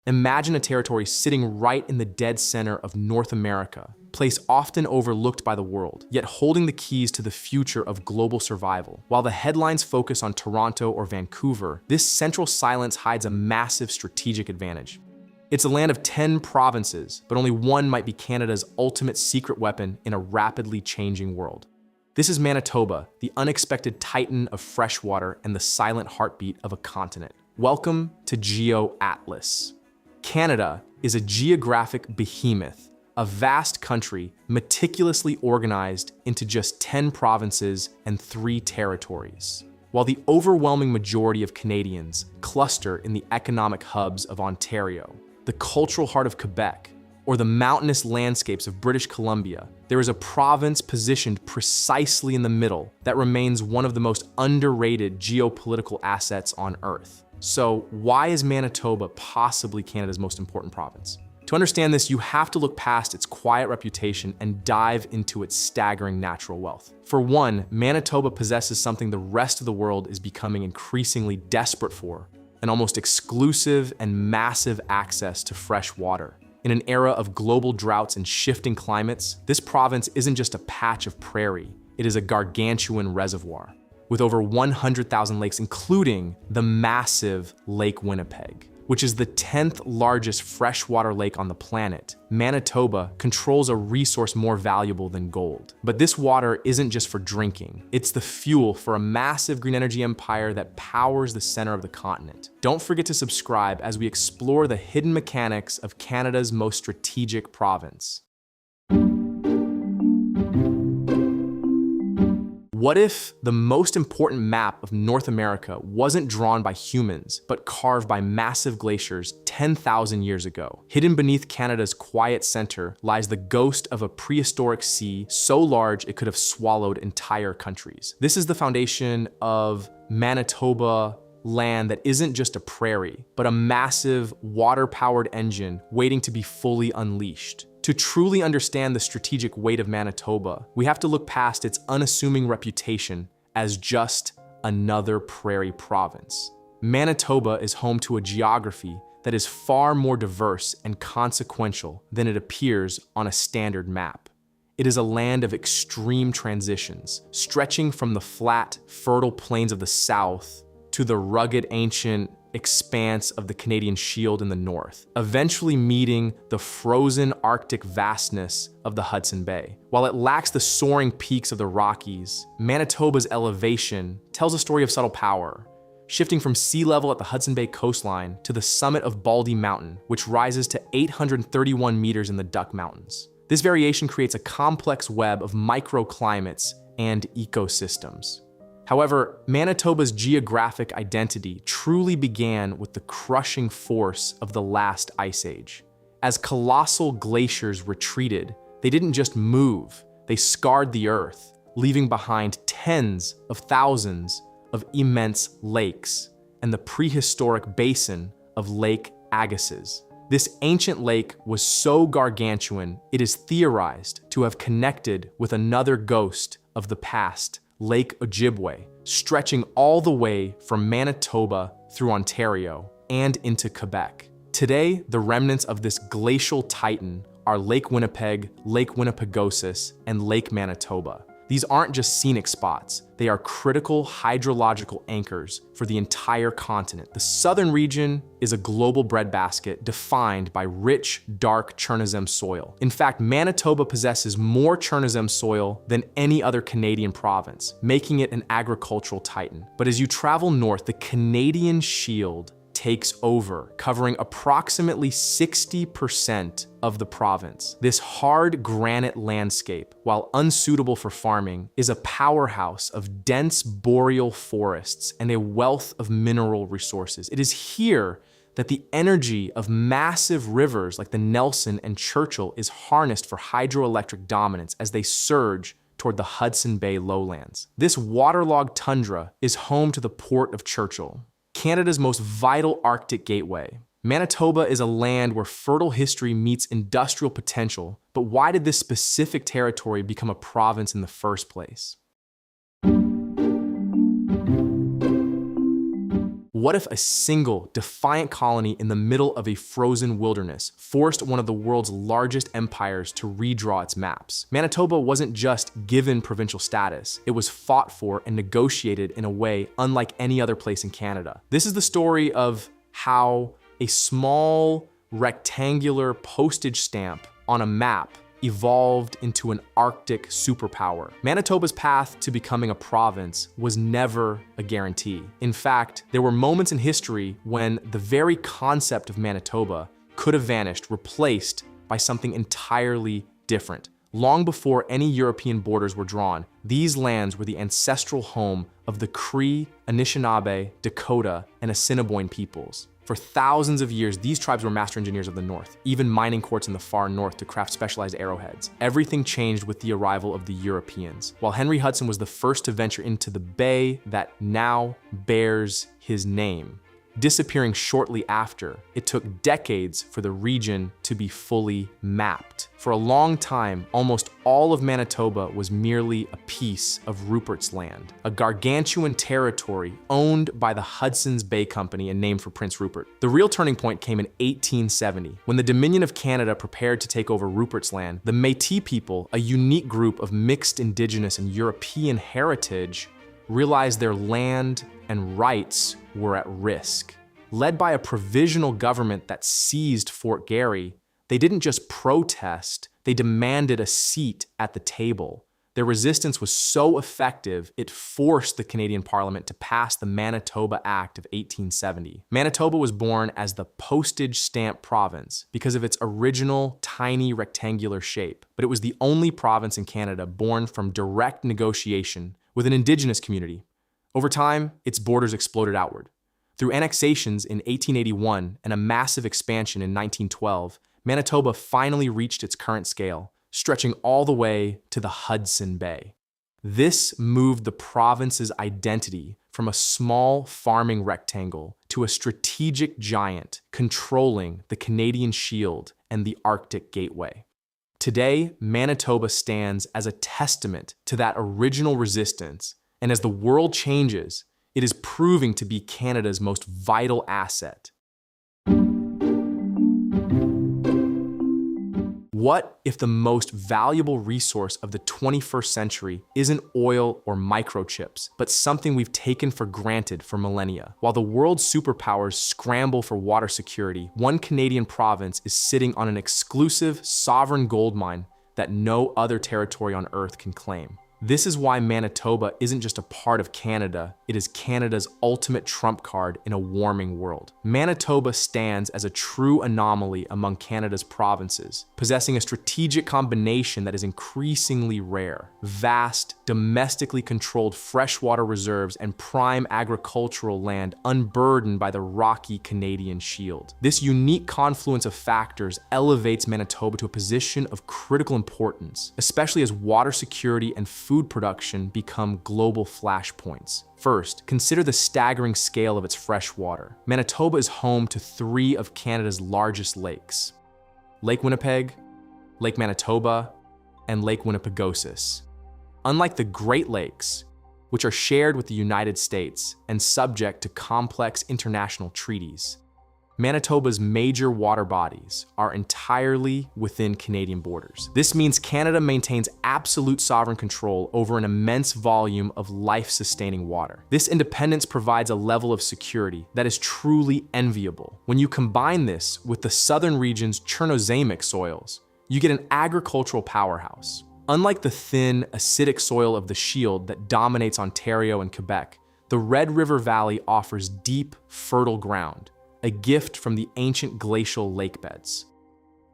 Imagine a territory sitting right in the dead center of North America, a place often overlooked by the world, yet holding the keys to the future of global survival. While the headlines focus on Toronto or Vancouver, this central silence hides a massive strategic advantage. It's a land of 10 provinces, but only one might be Canada's ultimate secret weapon in a rapidly changing world. This is Manitoba, the unexpected titan of freshwater and the silent heartbeat of a continent. Welcome to GeoAtlas. Canada is a geographic behemoth, a vast country meticulously organized into just 10 provinces and 3 territories. While the overwhelming majority of Canadians cluster in the economic hubs of Ontario, the cultural heart of Quebec, or the mountainous landscapes of British Columbia, there is a province positioned precisely in the middle that remains one of the most underrated geopolitical assets on Earth. So why is Manitoba possibly Canada's most important province? To understand this, you have to look past its quiet reputation and dive into its staggering natural wealth. For one, Manitoba possesses something the rest of the world is becoming increasingly desperate for: an almost exclusive and massive access to fresh water. In an era of global droughts and shifting climates, this province isn't just a patch of prairie, it is a gargantuan reservoir, with over 100,000 lakes, including the massive Lake Winnipeg, which is the 10th largest freshwater lake on the planet. Manitoba controls a resource more valuable than gold. But this water isn't just for drinking. It's the fuel for a massive green energy empire that powers the center of the continent. Don't forget to subscribe as we explore the hidden mechanics of Canada's most strategic province. What if the most important map of North America wasn't drawn by humans, but carved by massive glaciers 10,000 years ago? Hidden beneath Canada's quiet center lies the ghost of a prehistoric sea so large it could have swallowed entire countries. This is the foundation of Manitoba, land that isn't just a prairie, but a massive water-powered engine waiting to be fully unleashed. To truly understand the strategic weight of Manitoba, we have to look past its unassuming reputation as just another prairie province. Manitoba is home to a geography that is far more diverse and consequential than it appears on a standard map. It is a land of extreme transitions, stretching from the flat, fertile plains of the south to the rugged, ancient expanse of the Canadian Shield in the north, eventually meeting the frozen Arctic vastness of the Hudson Bay. While it lacks the soaring peaks of the Rockies, Manitoba's elevation tells a story of subtle power, shifting from sea level at the Hudson Bay coastline to the summit of Baldy Mountain, which rises to 831 meters in the Duck Mountains. This variation creates a complex web of microclimates and ecosystems. However, Manitoba's geographic identity truly began with the crushing force of the last ice age. As colossal glaciers retreated, they didn't just move, they scarred the earth, leaving behind tens of thousands of immense lakes and the prehistoric basin of Lake Agassiz. This ancient lake was so gargantuan, it is theorized to have connected with another ghost of the past, Lake Ojibwe, stretching all the way from Manitoba through Ontario and into Quebec. Today, the remnants of this glacial titan are Lake Winnipeg, Lake Winnipegosis, and Lake Manitoba. These aren't just scenic spots, they are critical hydrological anchors for the entire continent. The southern region is a global breadbasket defined by rich, dark Chernozem soil. In fact, Manitoba possesses more Chernozem soil than any other Canadian province, making it an agricultural titan. But as you travel north, the Canadian Shield takes over, covering approximately 60% of the province. This hard granite landscape, while unsuitable for farming, is a powerhouse of dense boreal forests and a wealth of mineral resources. It is here that the energy of massive rivers like the Nelson and Churchill is harnessed for hydroelectric dominance as they surge toward the Hudson Bay lowlands. This waterlogged tundra is home to the Port of Churchill, Canada's most vital Arctic gateway. Manitoba is a land where fertile history meets industrial potential, but why did this specific territory become a province in the first place? What if a single, defiant colony in the middle of a frozen wilderness forced one of the world's largest empires to redraw its maps? Manitoba wasn't just given provincial status, it was fought for and negotiated in a way unlike any other place in Canada. This is the story of how a small, rectangular postage stamp on a map evolved into an Arctic superpower. Manitoba's path to becoming a province was never a guarantee. In fact, there were moments in history when the very concept of Manitoba could have vanished, replaced by something entirely different. Long before any European borders were drawn, these lands were the ancestral home of the Cree, Anishinaabe, Dakota, and Assiniboine peoples. For thousands of years, these tribes were master engineers of the north, even mining quartz in the far north to craft specialized arrowheads. Everything changed with the arrival of the Europeans. While Henry Hudson was the first to venture into the bay that now bears his name, disappearing shortly after, it took decades for the region to be fully mapped. For a long time, almost all of Manitoba was merely a piece of Rupert's Land, a gargantuan territory owned by the Hudson's Bay Company and named for Prince Rupert. The real turning point came in 1870, when the Dominion of Canada prepared to take over Rupert's Land. The Métis people, a unique group of mixed Indigenous and European heritage, realized their land and rights were at risk. Led by a provisional government that seized Fort Garry, they didn't just protest, they demanded a seat at the table. Their resistance was so effective, it forced the Canadian Parliament to pass the Manitoba Act of 1870. Manitoba was born as the postage stamp province because of its original tiny rectangular shape, but it was the only province in Canada born from direct negotiation with an Indigenous community. Over time, its borders exploded outward. Through annexations in 1881 and a massive expansion in 1912, Manitoba finally reached its current scale, stretching all the way to the Hudson Bay. This moved the province's identity from a small farming rectangle to a strategic giant controlling the Canadian Shield and the Arctic Gateway. Today, Manitoba stands as a testament to that original resistance, and as the world changes, it is proving to be Canada's most vital asset. What if the most valuable resource of the 21st century isn't oil or microchips, but something we've taken for granted for millennia? While the world's superpowers scramble for water security, one Canadian province is sitting on an exclusive, sovereign gold mine that no other territory on Earth can claim. This is why Manitoba isn't just a part of Canada, it is Canada's ultimate trump card in a warming world. Manitoba stands as a true anomaly among Canada's provinces, possessing a strategic combination that is increasingly rare: vast, domestically controlled freshwater reserves and prime agricultural land unburdened by the rocky Canadian Shield. This unique confluence of factors elevates Manitoba to a position of critical importance, especially as water security and food production become global flashpoints. First, consider the staggering scale of its fresh water. Manitoba is home to 3 of Canada's largest lakes: Lake Winnipeg, Lake Manitoba, and Lake Winnipegosis. Unlike the Great Lakes, which are shared with the United States and subject to complex international treaties, Manitoba's major water bodies are entirely within Canadian borders. This means Canada maintains absolute sovereign control over an immense volume of life-sustaining water. This independence provides a level of security that is truly enviable. When you combine this with the southern region's Chernozemic soils, you get an agricultural powerhouse. Unlike the thin, acidic soil of the Shield that dominates Ontario and Quebec, the Red River Valley offers deep, fertile ground, a gift from the ancient glacial lake beds.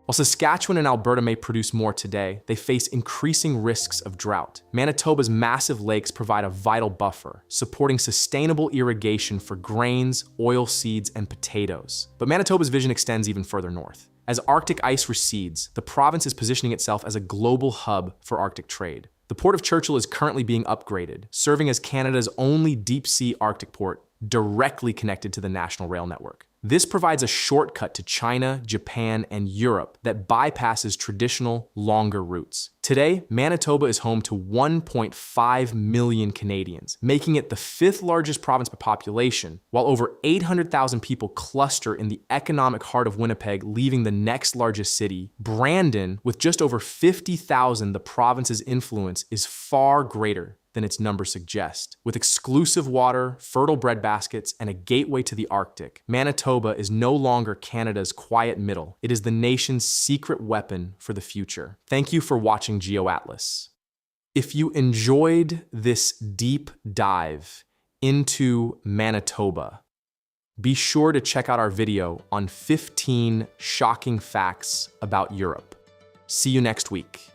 While Saskatchewan and Alberta may produce more today, they face increasing risks of drought. Manitoba's massive lakes provide a vital buffer, supporting sustainable irrigation for grains, oilseeds, and potatoes. But Manitoba's vision extends even further north. As Arctic ice recedes, the province is positioning itself as a global hub for Arctic trade. The Port of Churchill is currently being upgraded, serving as Canada's only deep-sea Arctic port directly connected to the national rail network. This provides a shortcut to China, Japan, and Europe that bypasses traditional, longer routes. Today, Manitoba is home to 1.5 million Canadians, making it the fifth largest province by population, while over 800,000 people cluster in the economic heart of Winnipeg, leaving the next largest city. Brandon, with just over 50,000, the province's influence is far greater than its numbers suggest. With exclusive water, fertile breadbaskets, and a gateway to the Arctic, Manitoba is no longer Canada's quiet middle. It is the nation's secret weapon for the future. Thank you for watching GeoAtlas. If you enjoyed this deep dive into Manitoba, be sure to check out our video on 15 shocking facts about Europe. See you next week.